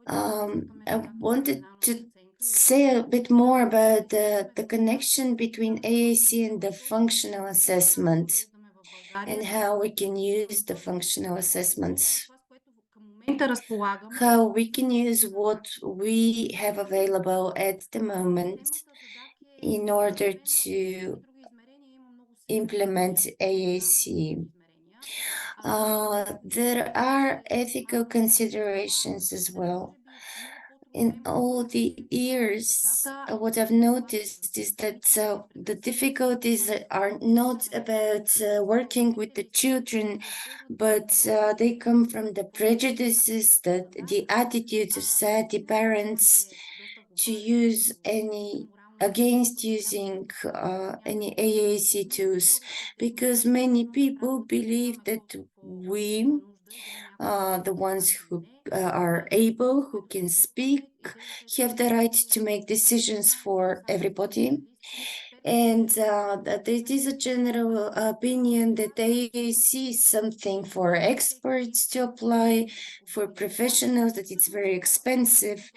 I wanted to say a bit more about the connection between AAC and the functional assessment and how we can use the functional assessments, how we can use what we have available at the moment in order to implement AAC. There are ethical considerations as well. In all the years, what I've noticed is that the difficulties are not about working with the children, but they come from the prejudices, the attitudes of society, parents, to use against using any AAC tools, because many people believe that we, the ones who are able, who can speak, have the right to make decisions for everybody. And that it is a general opinion that AAC is something for experts to apply, for professionals, that it's very expensive.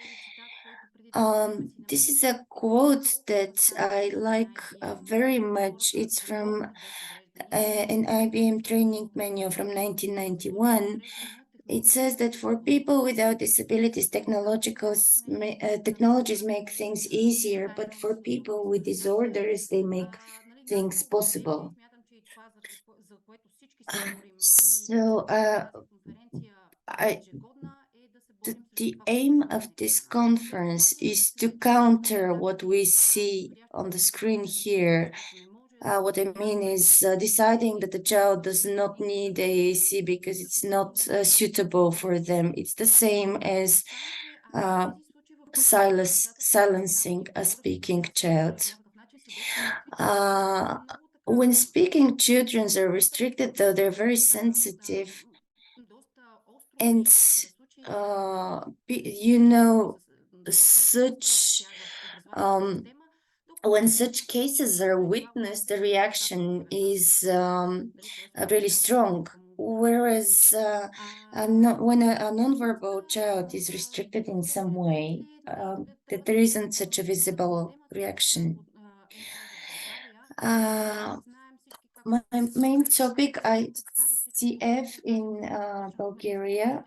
This is a quote that I like very much. It's from an IBM training manual from 1991. It says that for people without disabilities, technologies make things easier, but for people with disorders, they make things possible. The aim of this conference is to counter what we see on the screen here. What I mean is deciding that the child does not need AAC because it's not suitable for them. It's the same as silencing a speaking child. When speaking children are restricted, though, they're very sensitive. And, when such cases are witnessed, the reaction is really strong. Whereas when a nonverbal child is restricted in some way, that there isn't such a visible reaction. My main topic, ICF in Bulgaria.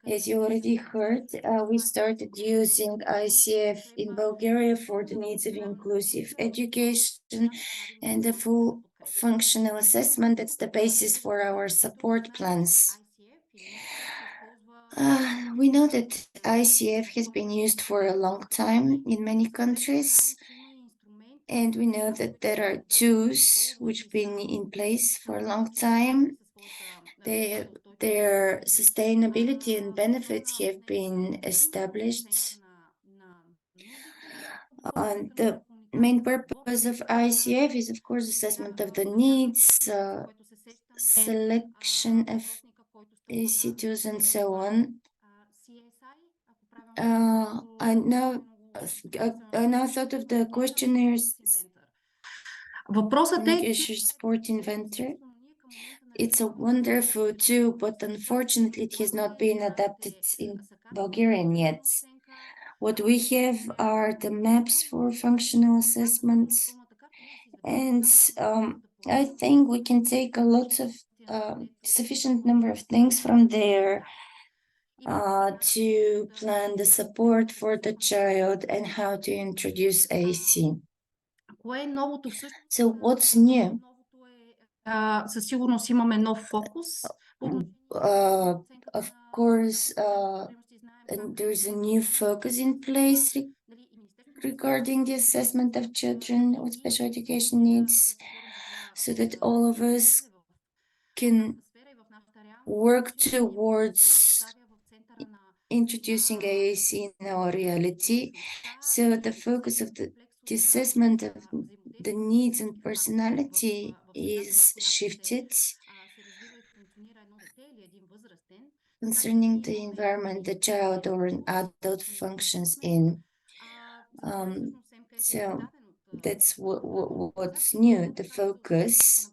As you already heard, we started using ICF in Bulgaria for the needs of inclusive education and the full functional assessment. That's the basis for our support plans. We know that ICF has been used for a long time in many countries, and we know that there are tools which have been in place for a long time. Their sustainability and benefits have been established. The main purpose of ICF is, of course, assessment of the needs, selection of AAC and so on. I now thought of the questionnaires. Sport inventor. It's a wonderful tool, but unfortunately it has not been adapted in Bulgarian yet. What we have are the maps for functional assessments, and I think we can take a lot of sufficient number of things from there to plan the support for the child and how to introduce AAC. So what's new? Със сигурност имаме нов фокус. Of course, there's a new focus in place regarding the assessment of children with special education needs, so that all of us can work towards introducing AAC in our reality. So the focus of the assessment of the needs and personality is shifted concerning the environment the child or an adult functions in. So that's what's new, the focus.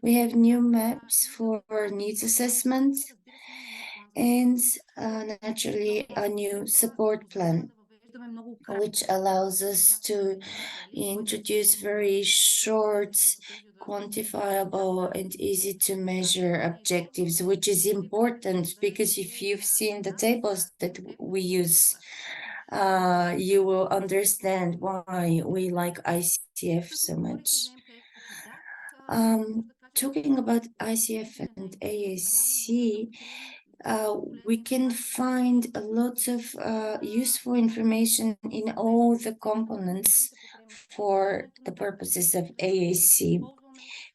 We have new maps for needs assessment, and naturally a new support plan, which allows us to introduce very short, quantifiable, and easy to measure objectives, which is important because if you've seen the tables that we use, you will understand why we like ICF so much. Talking about ICF and AAC, we can find a lot of useful information in all the components for the purposes of AAC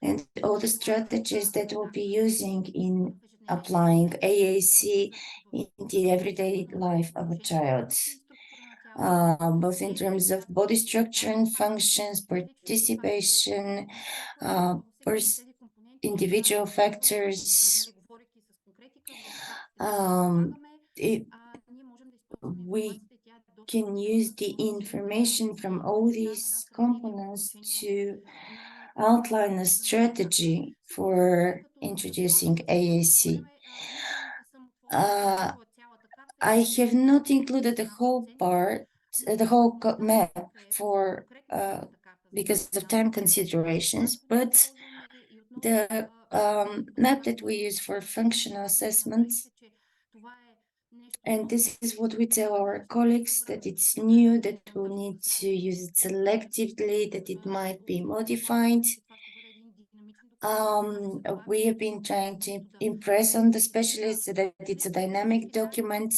and all the strategies that we'll be using in applying AAC in the everyday life of a child, both in terms of body structure and functions, participation, individual factors. We can use the information from all these components to outline a strategy for introducing AAC. I have not included the whole part, the whole map for because of time considerations, but the map that we use for functional assessments, and this is what we tell our colleagues, that it's new, that we'll need to use it selectively, that it might be modified. We have been trying to impress on the specialists that it's a dynamic document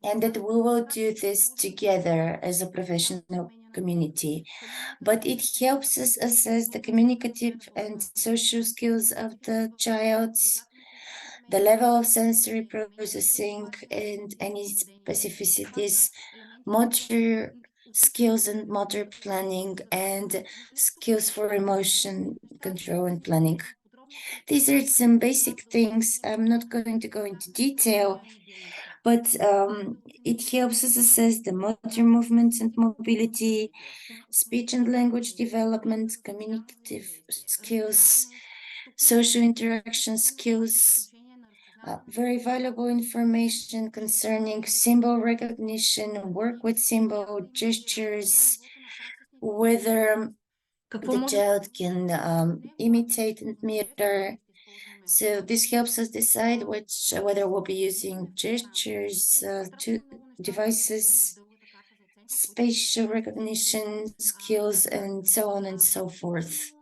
and that we will do this together as a professional community. But it helps us assess the communicative and social skills of the child, the level of sensory processing and any specificities, motor skills and motor planning, and skills for emotion control and planning. These are some basic things. I'm not going to go into detail, but it helps us assess the motor movements and mobility, speech and language development, communicative skills, social interaction skills, very valuable information concerning symbol recognition, work with symbol, gestures, whether the child can imitate and mirror. So this helps us decide whether we'll be using gestures, devices, spatial recognition skills, and so on and so forth.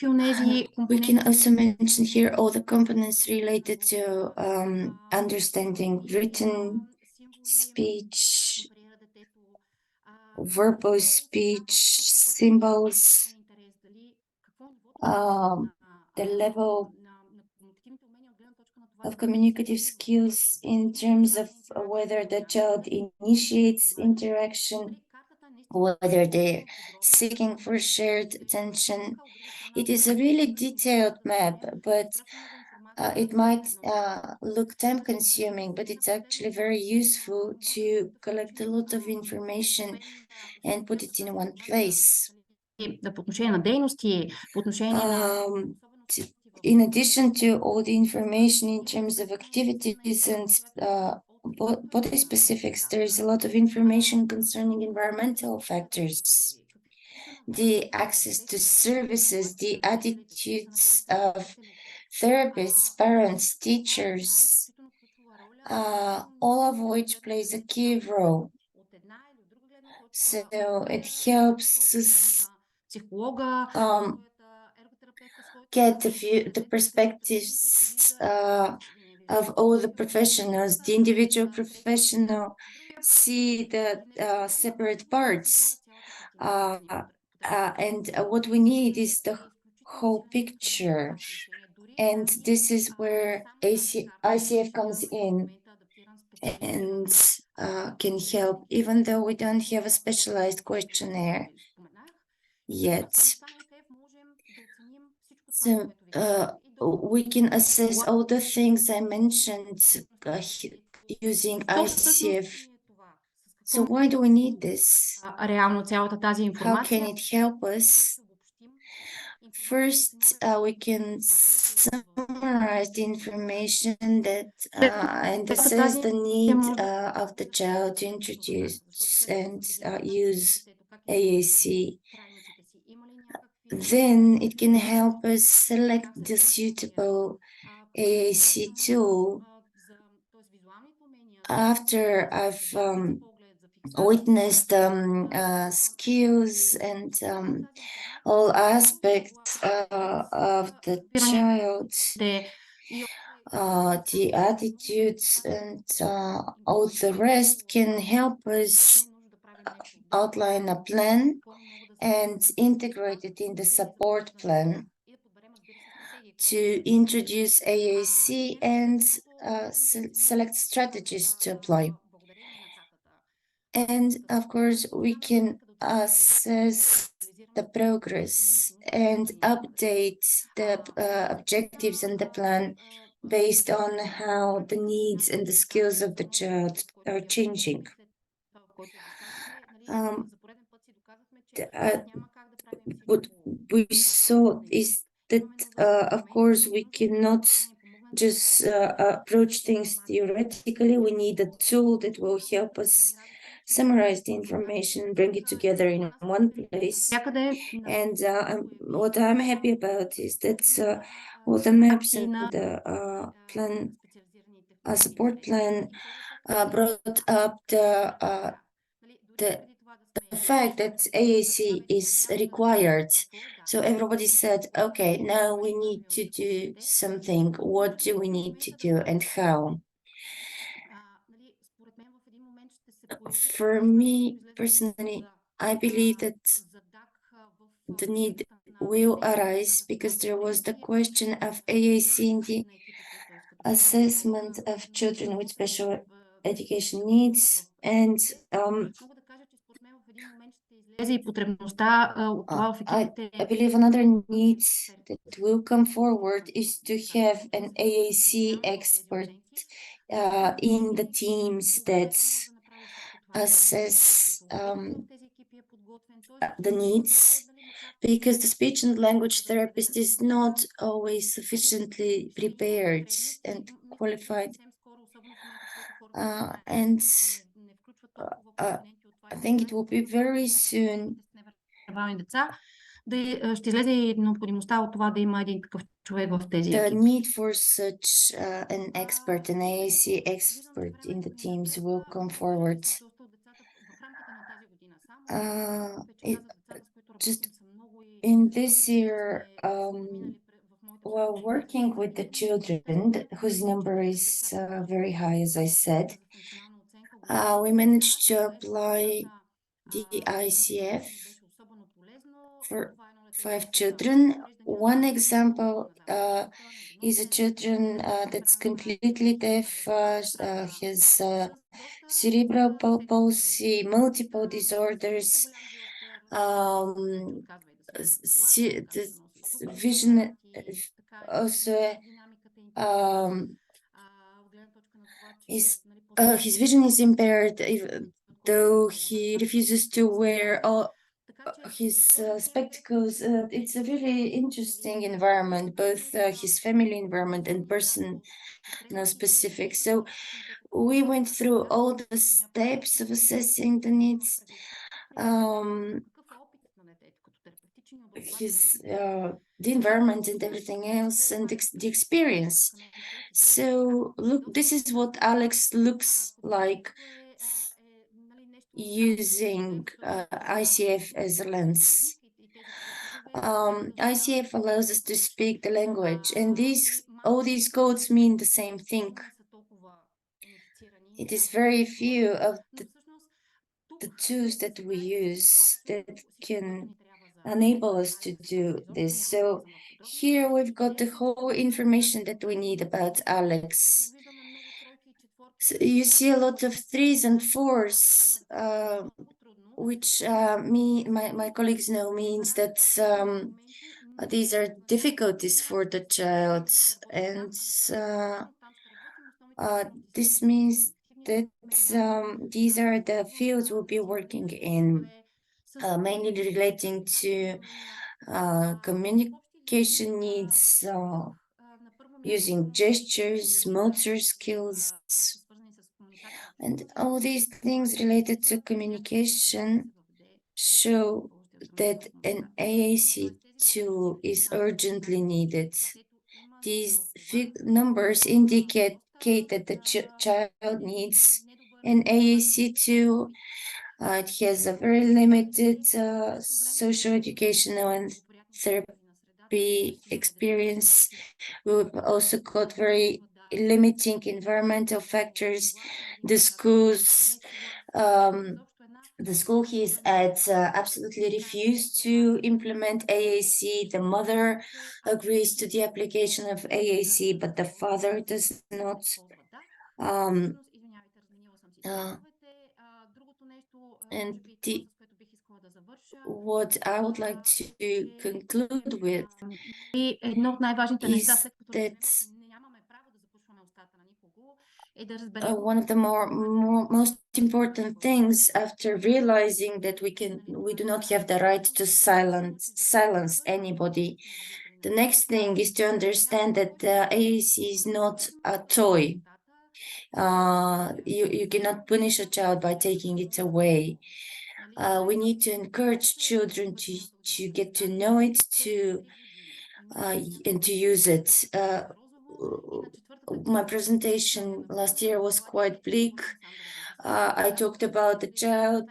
We can also mention here all the components related to understanding written speech, verbal speech, symbols, the level of communicative skills in terms of whether the child initiates interaction, whether they're seeking for shared attention. It is a really detailed map, but it might look time-consuming, but it's actually very useful to collect a lot of information and put it in one place. In addition to all the information in terms of activities and body specifics, there is a lot of information concerning environmental factors, the access to services, the attitudes of therapists, parents, teachers, all of which plays a key role. So it helps us get the perspectives of all the professionals, the individual professional, see the separate parts. And what we need is the whole picture. And this is where ICF comes in and can help, even though we don't have a specialized questionnaire yet. So we can assess all the things I mentioned using ICF. So why do we need this? How can it help us? First, we can summarize the information that and assess the need of the child to introduce and use AAC. Then it can help us select the suitable AAC tool. After I've witnessed skills and all aspects of the child, the attitudes and all the rest can help us outline a plan and integrate it in the support plan to introduce AAC and select strategies to apply. And of course, we can assess the progress and update the objectives and the plan based on how the needs and the skills of the child are changing. What we saw is that, of course, we cannot just approach things theoretically. We need a tool that will help us summarize the information, bring it together in one place. And what I'm happy about is that all the maps and the plan, support plan brought up the fact that AAC is required. So everybody said, okay, now we need to do something. What do we need to do and how? For me personally, I believe that the need will arise because there was the question of AAC in the assessment of children with special education needs, and I believe another need that will come forward is to have an AAC expert in the teams that assess the needs, because the speech and language therapist is not always sufficiently prepared and qualified. And I think it will be very soon. The need for such an expert, an AAC expert in the teams will come forward. Just in this year, while working with the children, whose number is very high, as I said, we managed to apply the ICF for 5 children. One example is a children that's completely deaf, has cerebral palsy, multiple disorders, the vision also his vision is impaired, though he refuses to wear all his spectacles. It's a really interesting environment, both his family environment and personal specific. So we went through all the steps of assessing the needs, the environment and everything else, and the experience. So look, this is what Alex looks like using ICF as a lens. ICF allows us to speak the language, and all these codes mean the same thing. It is very few of the tools that we use that can enable us to do this. So here we've got the whole information that we need about Alex. So you see a lot of 3s and 4s, which my colleagues know means that these are difficulties for the child, and this means that these are the fields we'll be working in, mainly relating to communication needs, using gestures, motor skills, and all these things related to communication show that an AAC tool is urgently needed. These numbers indicate that the child needs an AAC tool. It has a very limited social, educational, and therapy experience. We've also got very limiting environmental factors. The school he's at absolutely refused to implement AAC. The mother agrees to the application of AAC, but the father does not. And what I would like to conclude with is that one of the most important things after realizing that we do not have the right to silence anybody. The next thing is to understand that AAC is not a toy. You cannot punish a child by taking it away. We need to encourage children to get to know it, and to use it. My presentation last year was quite bleak. I talked about the child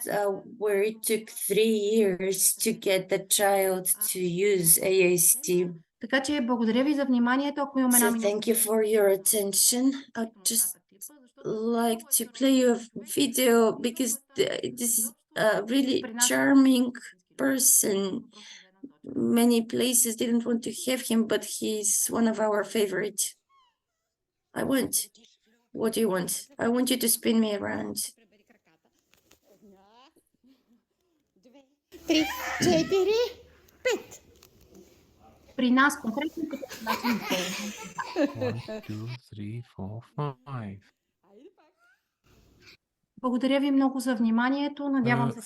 where it took 3 years to get the child to use AAC. Така че благодаря ви за вниманието. Ако имаме So thank you for your attention. I'd just like to play you a video because this is a really charming person. Many places didn't want to have him, but he's one of our favorite. What do you want? I want you to spin me around. 3, 4, 5. При нас конкретно като начин. 1, 2, 3, 4, 5. Благодаря ви много за вниманието. Надявам се.